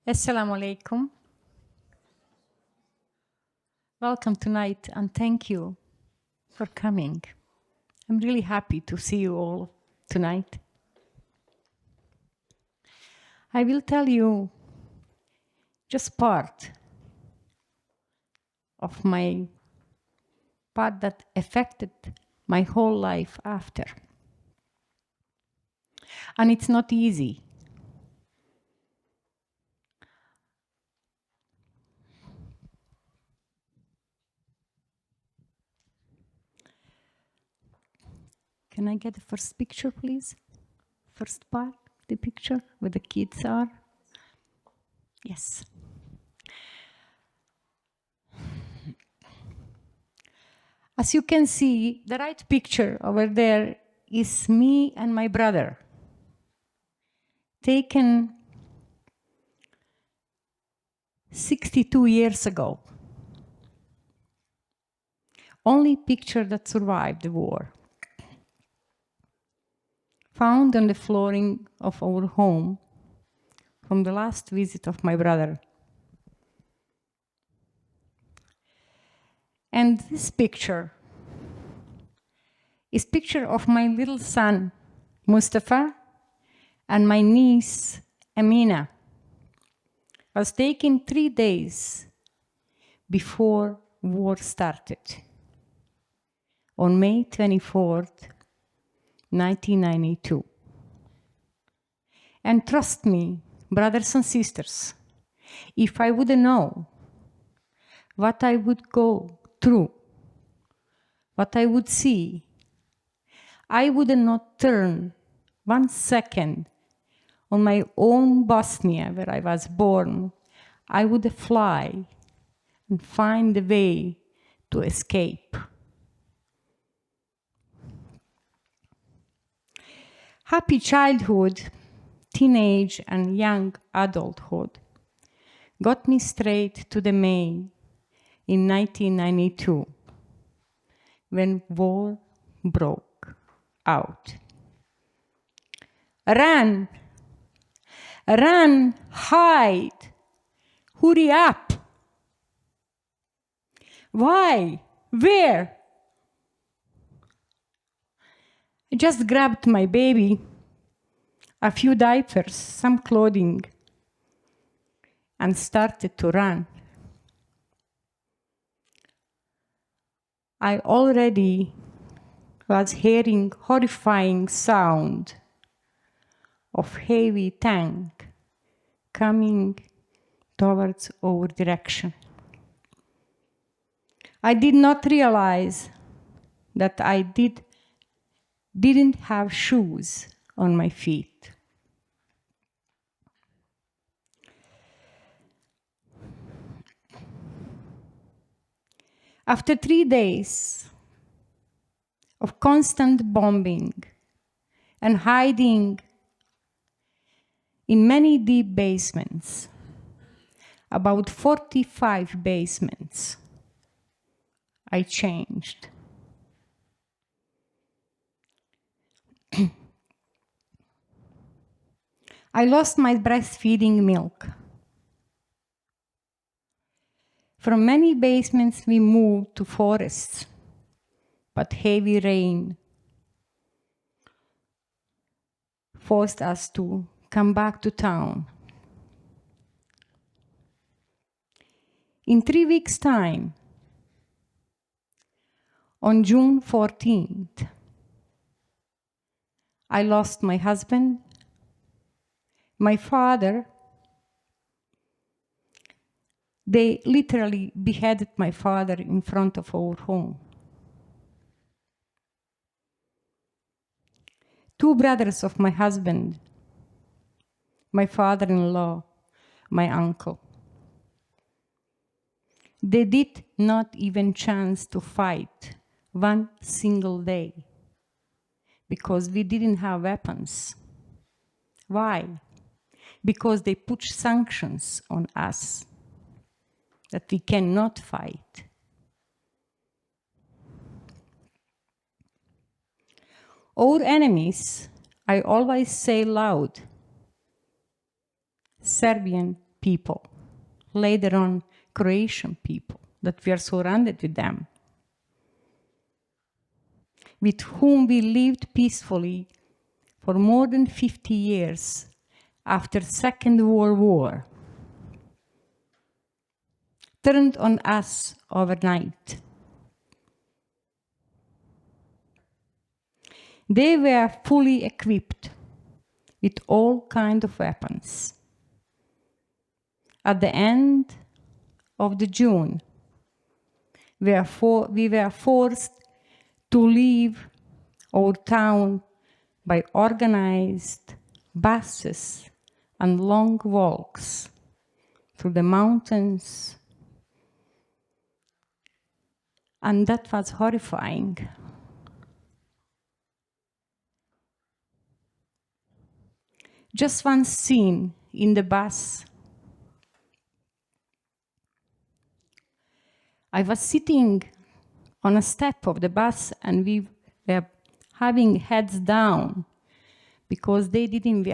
Assalamu alaikum. Welcome tonight and thank you for coming. I'm really happy to see you all tonight. I will tell you just part of my part that affected my whole life after. And it's not easy. Can I get the first picture, please? First part, the picture where the kids are. Yes. As you can see, the right picture over there is me and my brother, taken 62 years ago. Only picture that survived the war. Found on the flooring of our home from the last visit of my brother. And this picture is picture of my little son, Mustafa, and my niece, Amina. Was taken 3 days before war started, on May 24th, 1992. And trust me, brothers and sisters, if I wouldn't know what I would go through, what I would see, I would not turn 1 second on my own Bosnia, where I was born. I would fly and find a way to escape. Happy childhood, teenage and young adulthood got me straight to the May in 1992, when war broke out. Run, run, hide, hurry up. Why? Where? I just grabbed my baby, a few diapers, some clothing, and started to run. I already was hearing horrifying sound of heavy tank coming towards our direction. I did not realize that I didn't have shoes on my feet. After 3 days of constant bombing and hiding in many deep basements, about 45 basements, I changed. I lost my breastfeeding milk. From many basements we moved to forests, but heavy rain forced us to come back to town. In 3 weeks' time, on June 14th, I lost my husband, my father. They literally beheaded my father in front of our home. 2 brothers of my husband, my father-in-law, my uncle. They did not even chance to fight 1 single day because we didn't have weapons. Why? Because they put sanctions on us that we cannot fight. Our enemies, I always say loud, Serbian people, later on Croatian people, that we are surrounded with them, with whom we lived peacefully for more than 50 years after Second World War, turned on us overnight. They were fully equipped with all kinds of weapons. At the end of the June, we were forced to leave our town by organized buses and long walks through the mountains. And that was horrifying. Just one scene in the bus. I was sitting on a step of the bus and we were having heads down because they didn't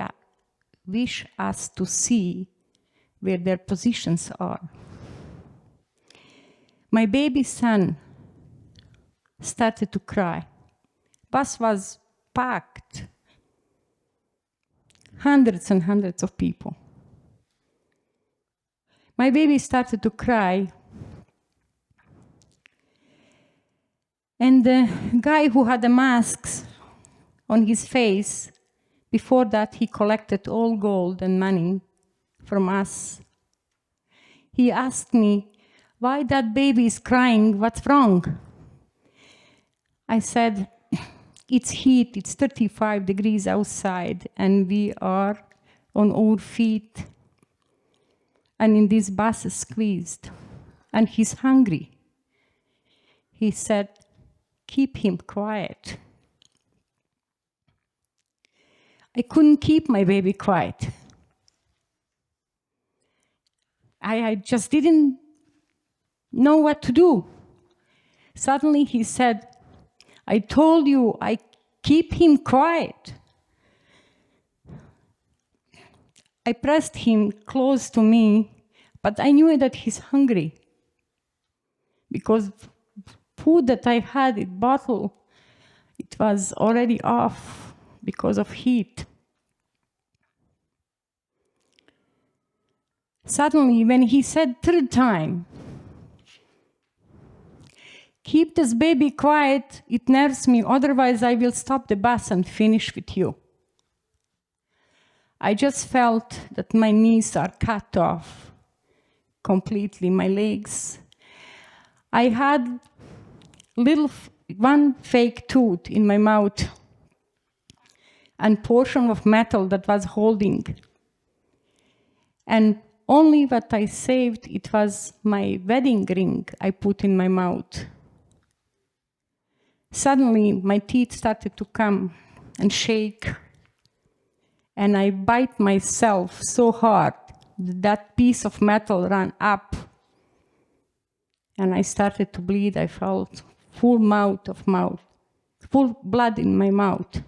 wish us to see where their positions are. My baby son started to cry. Bus was packed. Hundreds and hundreds of people. My baby started to cry. And the guy who had the masks on his face, before that he collected all gold and money from us. He asked me, why that baby is crying, what's wrong? I said, it's heat, it's 35 degrees outside, and we are on our feet, and in this bus is squeezed, and he's hungry. He said, keep him quiet. I couldn't keep my baby quiet. I just didn't know what to do. Suddenly he said, I told you, I keep him quiet. I pressed him close to me, but I knew that he's hungry because food that I had in bottle, it was already off because of heat. Suddenly, when he said third time, keep this baby quiet, it nerves me, otherwise I will stop the bus and finish with you. I just felt that my knees are cut off completely, my legs. I had one fake tooth in my mouth and portion of metal that was holding. And only what I saved, it was my wedding ring I put in my mouth. Suddenly, my teeth started to come and shake. And I bite myself so hard that piece of metal ran up. And I started to bleed. I felt full blood in my mouth.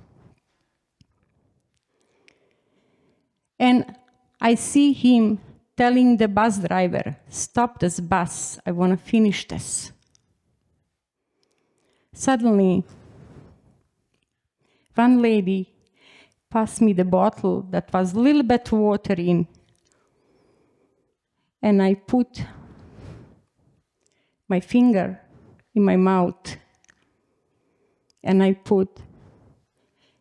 And I see him telling the bus driver, stop this bus, I want to finish this. Suddenly, one lady passed me the bottle that was a little bit water in, and I put my finger in my mouth, and I put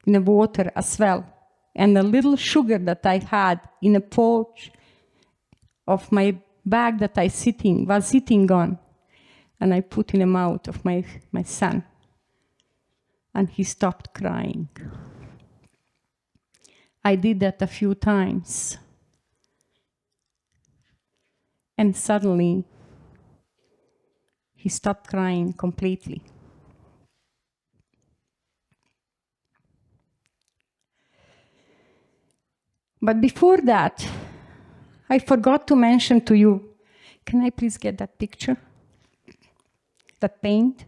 in the water as well, and a little sugar that I had in a pouch of my bag that I was sitting on, and I put in the mouth of my son, and he stopped crying. I did that a few times. And suddenly, he stopped crying completely. But before that, I forgot to mention to you, can I please get that picture? That paint?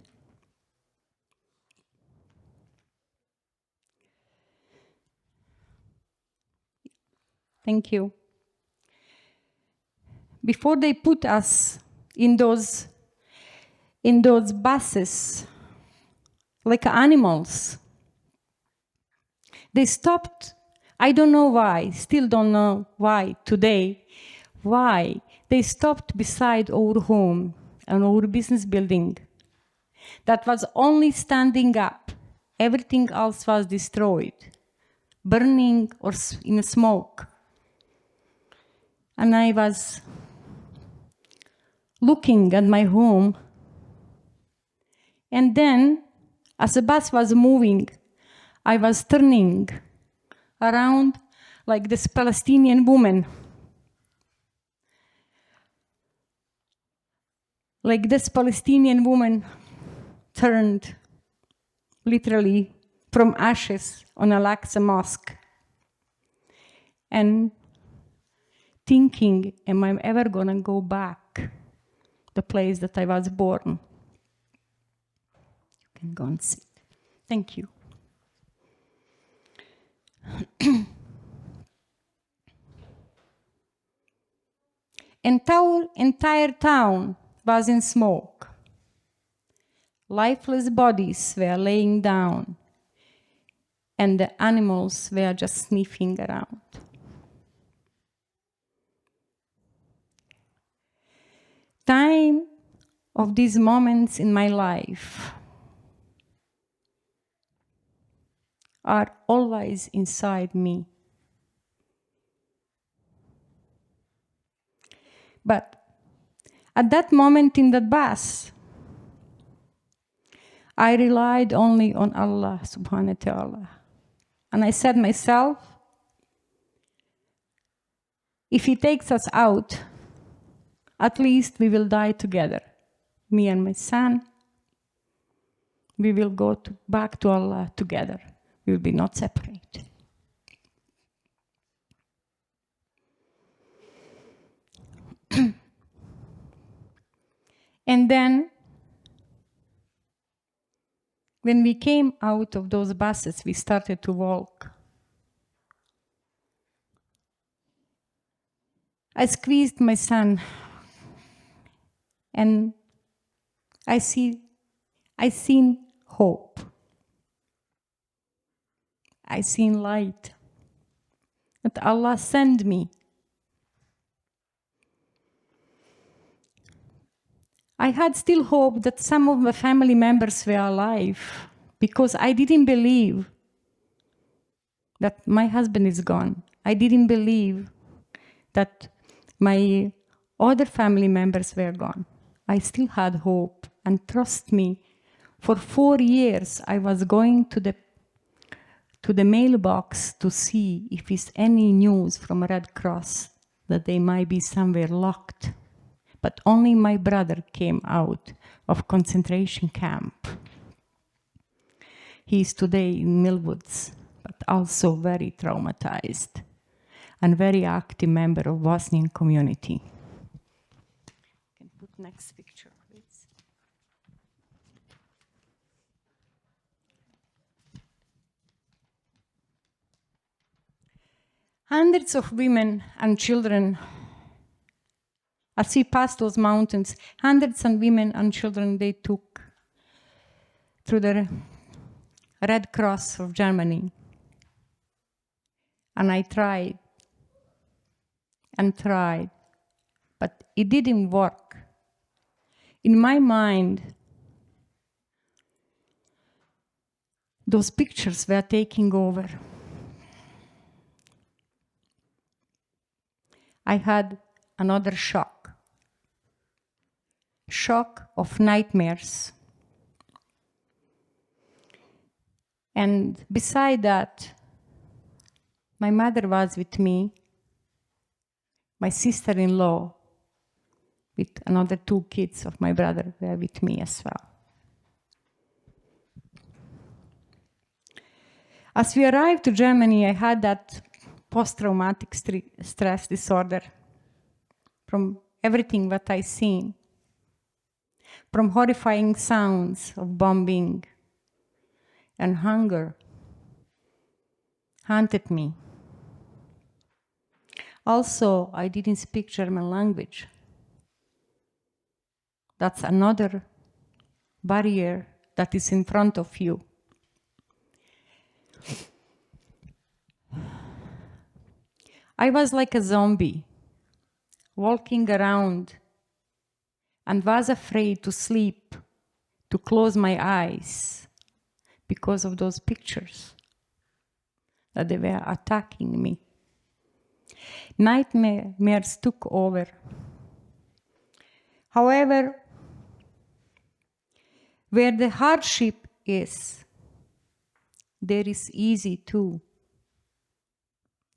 Thank you. before they put us in those buses like animals, they stopped. I don't know why, still don't know why today, why they stopped beside our home and our business building that was only standing up. Everything else was destroyed, burning or in smoke. And I was looking at my home, and then, as the bus was moving, I was turning around like this Palestinian woman. Like this Palestinian woman turned literally from ashes on Al-Aqsa Mosque. And thinking, am I ever gonna go back the place that I was born? You can go and sit. Thank you. Entire town was in smoke. Lifeless bodies were laying down, and the animals were just sniffing around. Time of these moments in my life are always inside me. But at that moment in the bus, I relied only on Allah subhanahu wa ta'ala. And I said myself, if He takes us out, at least we will die together. Me and my son, we will go back to Allah together. We will be not separate. And then, when we came out of those buses, we started to walk. I squeezed my son, and I seen hope. I seen light that Allah sent me. I had still hope that some of my family members were alive, because I didn't believe that my husband is gone. I didn't believe that my other family members were gone. I still had hope, and trust me, for 4 years I was going to the mailbox to see if it's any news from Red Cross that they might be somewhere locked. But only my brother came out of concentration camp. He is today in Millwoods, but also very traumatized and very active member of Bosnian community. You can put next picture, please. Hundreds of women and children, as we passed those mountains, hundreds of women and children they took through the Red Cross of Germany. And I tried and tried, but it didn't work. In my mind, those pictures were taking over. I had another shock of nightmares. And beside that, my mother was with me, my sister-in-law, with another 2 kids of my brother were with me as well. As we arrived to Germany, I had that post-traumatic stress disorder from everything that I seen, from horrifying sounds of bombing and hunger haunted me. Also, I didn't speak German language. That's another barrier that is in front of you. I was like a zombie, walking around, and was afraid to sleep, to close my eyes, because of those pictures that they were attacking me. Nightmares took over. However, where the hardship is, there is easy too.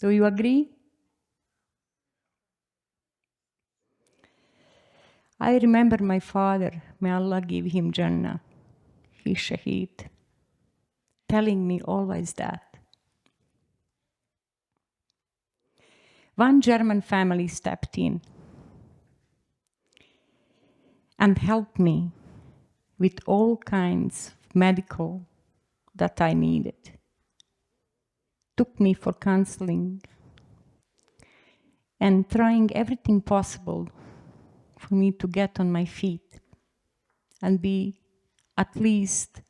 Do you agree? I remember my father, may Allah give him Jannah, he's Shaheed, telling me always that. One German family stepped in and helped me with all kinds of medical that I needed. Took me for counseling and trying everything possible for me to get on my feet and be at least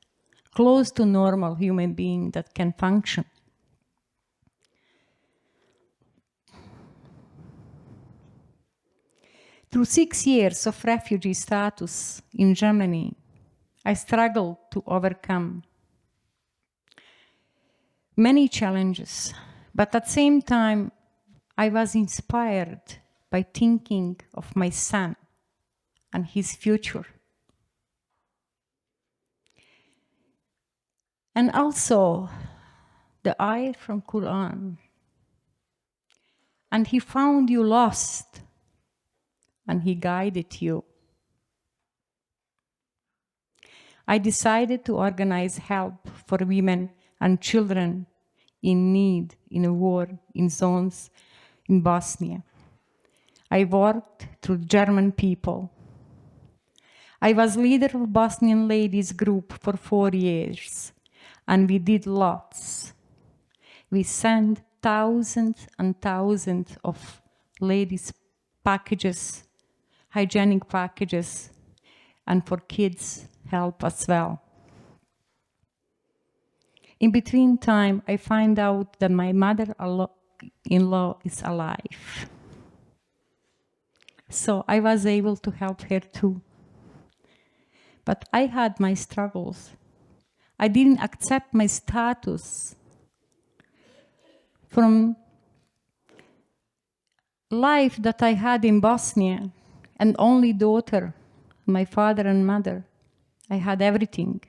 close to normal human being that can function. Through 6 years of refugee status in Germany, I struggled to overcome many challenges, but at the same time, I was inspired by thinking of my son and his future. And also the ayah from Quran. And he found you lost, and he guided you. I decided to organize help for women and children in need in a war in zones in Bosnia. I worked through German people. I was leader of Bosnian ladies group for 4 years, and we did lots. We sent thousands and thousands of ladies packages, hygienic packages, and for kids help as well. In between time, I find out that my mother-in-law is alive. So I was able to help her too. But I had my struggles. I didn't accept my status from life that I had in Bosnia, and only daughter, my father and mother. I had everything.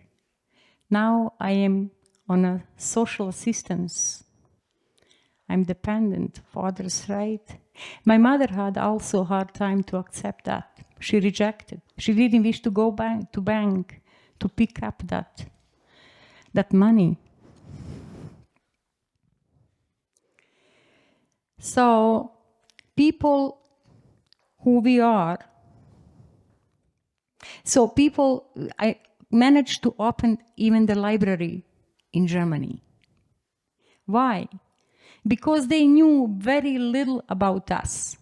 Now I am on a social assistance. I'm dependent of others, right? My mother had also a hard time to accept that. She rejected. She didn't wish to go to bank to pick up that money. So people who we are, so people, I managed to open even the library in Germany. Why? Because they knew very little about us.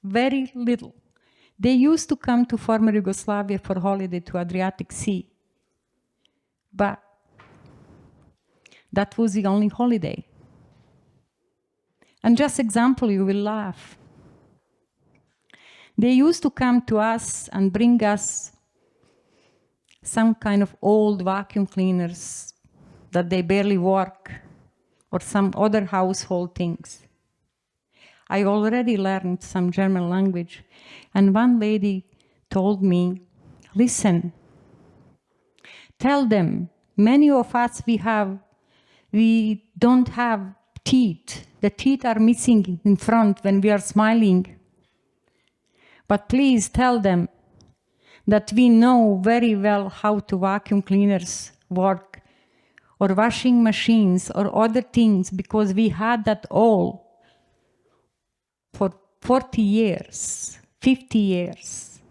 Very little. They used to come to former Yugoslavia for holiday to Adriatic Sea. But that was the only holiday. And just example, you will laugh. They used to come to us and bring us some kind of old vacuum cleaners that they barely work, or some other household things. I already learned some German language, and one lady told me, listen, tell them, many of us we don't have teeth. The teeth are missing in front when we are smiling. But please tell them that we know very well how to vacuum cleaners work, or washing machines, or other things, because we had that all for 40 years, 50 years.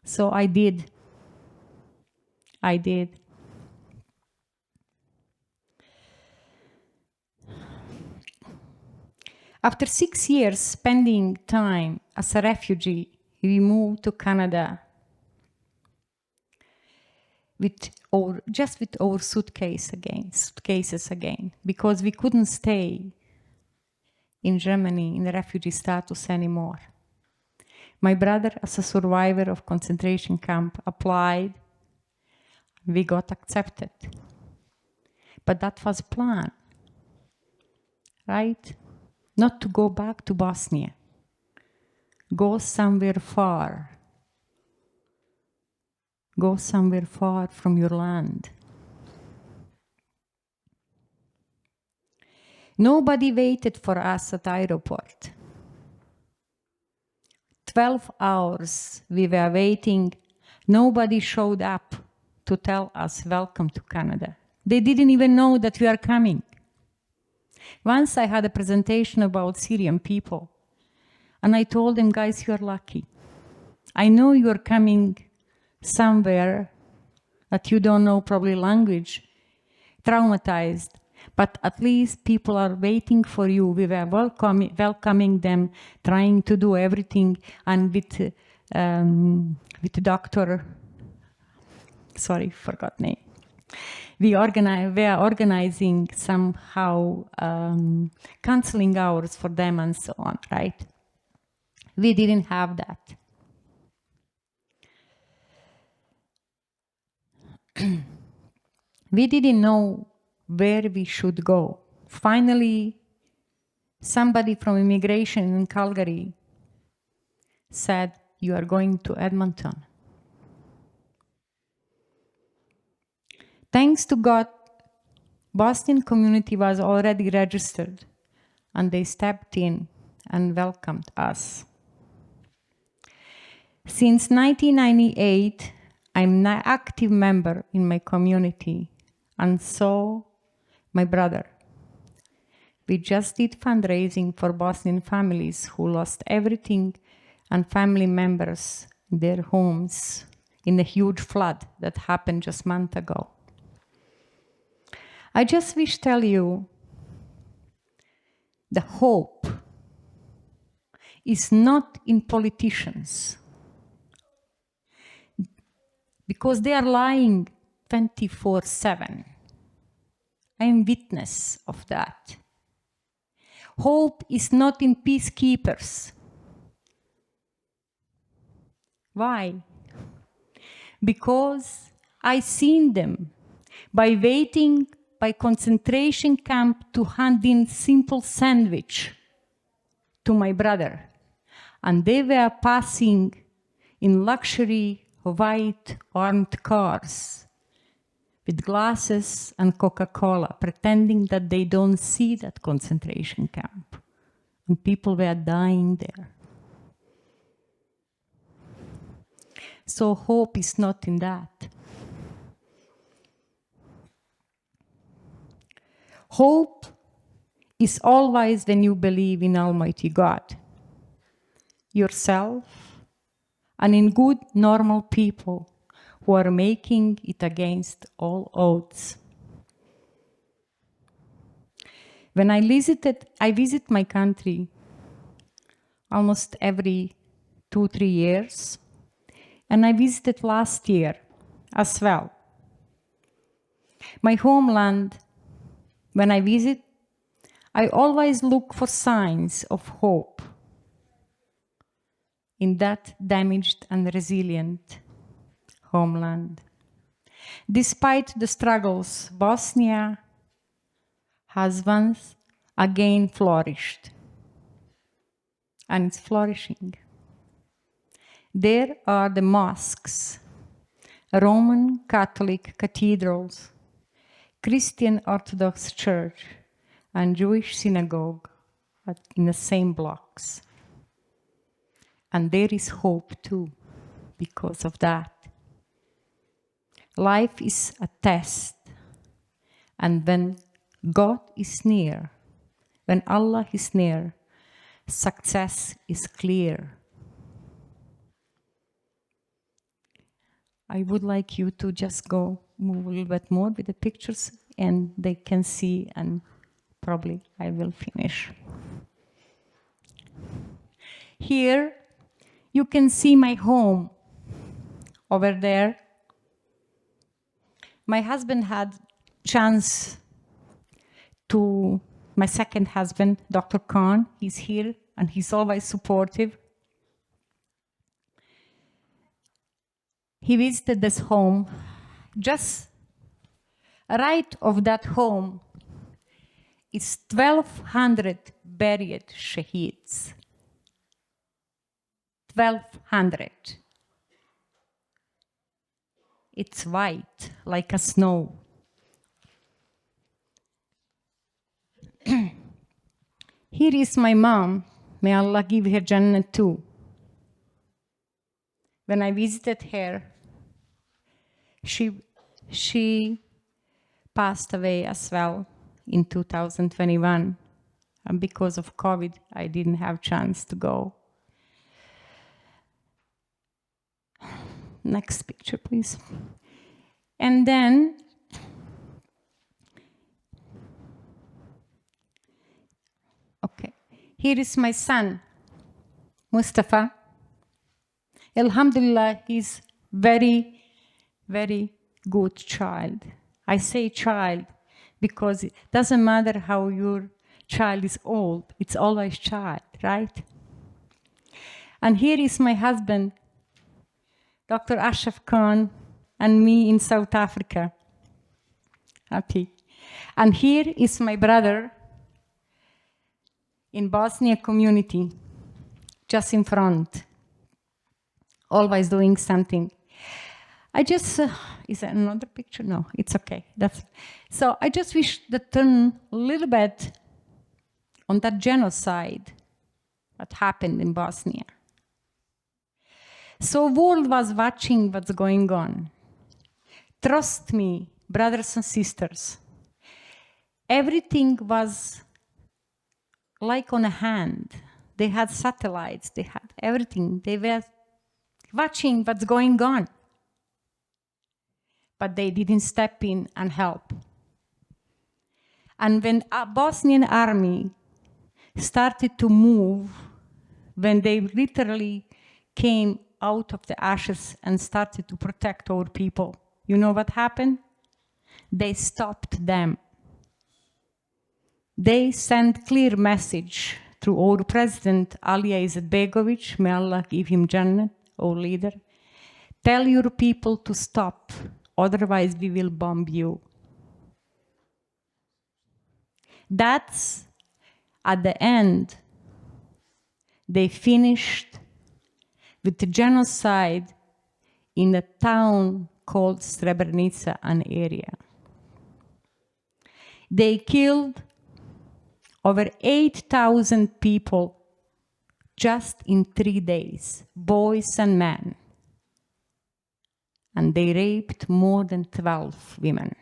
So I did. After 6 years spending time as a refugee, we moved to Canada just with our suitcases again, because we couldn't stay in Germany in the refugee status anymore. My brother, as a survivor of concentration camp, applied. We got accepted. But that was a plan, right? Not to go back to Bosnia. Go somewhere far. Go somewhere far from your land. Nobody waited for us at the airport. 12 hours we were waiting. Nobody showed up to tell us welcome to Canada. They didn't even know that we are coming. Once I had a presentation about Syrian people, and I told them, guys, you're lucky. I know you're coming somewhere that you don't know probably language, traumatized, but at least people are waiting for you. We were welcoming them, trying to do everything, and with Dr. Sorry, forgot name. We are organizing somehow counseling hours for them and so on, right? We didn't have that. We didn't know where we should go. Finally, somebody from immigration in Calgary said, you are going to Edmonton. Thanks to God, Bosnian community was already registered, and they stepped in and welcomed us. Since 1998, I'm an active member in my community, and so my brother. We just did fundraising for Bosnian families who lost everything and family members in their homes in a huge flood that happened just a month ago. I just wish to tell you the hope is not in politicians, because they are lying 24/7. I am witness of that. Hope is not in peacekeepers. Why? Because I seen them by waiting by concentration camp to hand in simple sandwich to my brother. And they were passing in luxury white armed cars with glasses and Coca-Cola, pretending that they don't see that concentration camp. And people were dying there. So hope is not in that. Hope is always when you believe in Almighty God, yourself, and in good, normal people who are making it against all odds. When I visit my country almost every 2-3 years, and I visited last year as well. My homeland, when I visit, I always look for signs of hope in that damaged and resilient homeland. Despite the struggles, Bosnia has once again flourished, and it's flourishing. There are the mosques, Roman Catholic cathedrals, Christian Orthodox Church, and Jewish synagogue in the same blocks. And there is hope too, because of that. Life is a test, and when God is near, when Allah is near, success is clear. I would like you to just move a little bit more with the pictures, and they can see, and probably I will finish. Here, you can see my home over there. My husband had chance to, my second husband, Dr. Khan, he's here and he's always supportive. He visited this home. Just right of that home is 1,200 buried shaheeds. 1,200. It's white, like a snow. Here is my mom. May Allah give her Jannah too. When I visited her, she passed away as well in 2021. And because of COVID, I didn't have chance to go. Next picture, please. And then, okay, here is my son, Mustafa. Alhamdulillah, he's very, very good child. I say child because it doesn't matter how your child is old, it's always child, right? And here is my husband, Dr. Ashraf Khan, and me in South Africa. Happy. And here is my brother in Bosnia community, just in front, always doing something. I just, is that another picture? No, it's okay. So I just wish to turn a little bit on that genocide that happened in Bosnia. So world was watching what's going on. Trust me, brothers and sisters, everything was like on a hand. They had satellites, they had everything. They were watching what's going on. But they didn't step in and help. And when a Bosnian army started to move, when they literally came out of the ashes and started to protect our people, you know what happened? They stopped them. They sent clear message through our president, Alija Izetbegovic, may Allah give him Jannah, our leader. Tell your people to stop, otherwise we will bomb you. That's, at the end, they finished with the genocide in a town called Srebrenica, an area. They killed over 8,000 people just in 3 days, boys and men. And they raped more than 12 women.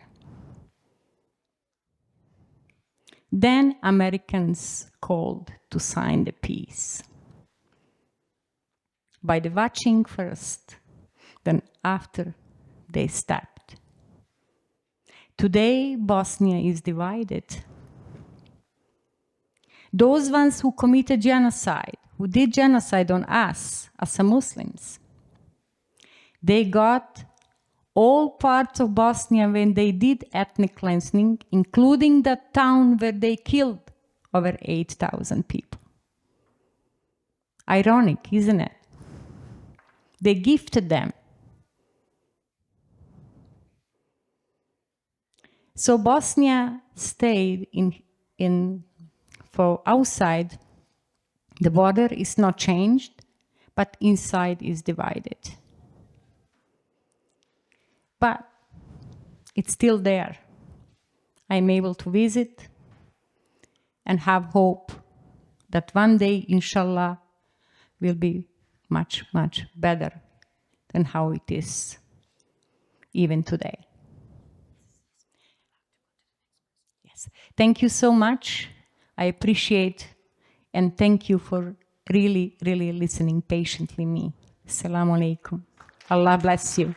Then Americans called to sign the peace. By the watching first, then after they stepped. Today, Bosnia is divided. Those ones who committed genocide, who did genocide on us as Muslims, they got all parts of Bosnia when they did ethnic cleansing, including the town where they killed over 8,000 people. Ironic, isn't it? They gifted them. So Bosnia stayed for outside. The border is not changed, but inside is divided. But it's still there. I'm able to visit and have hope that one day, inshallah, will be much, much better than how it is even today. Yes. Thank you so much. I appreciate and thank you for really, really listening patiently me. Assalamu alaikum. Allah bless you.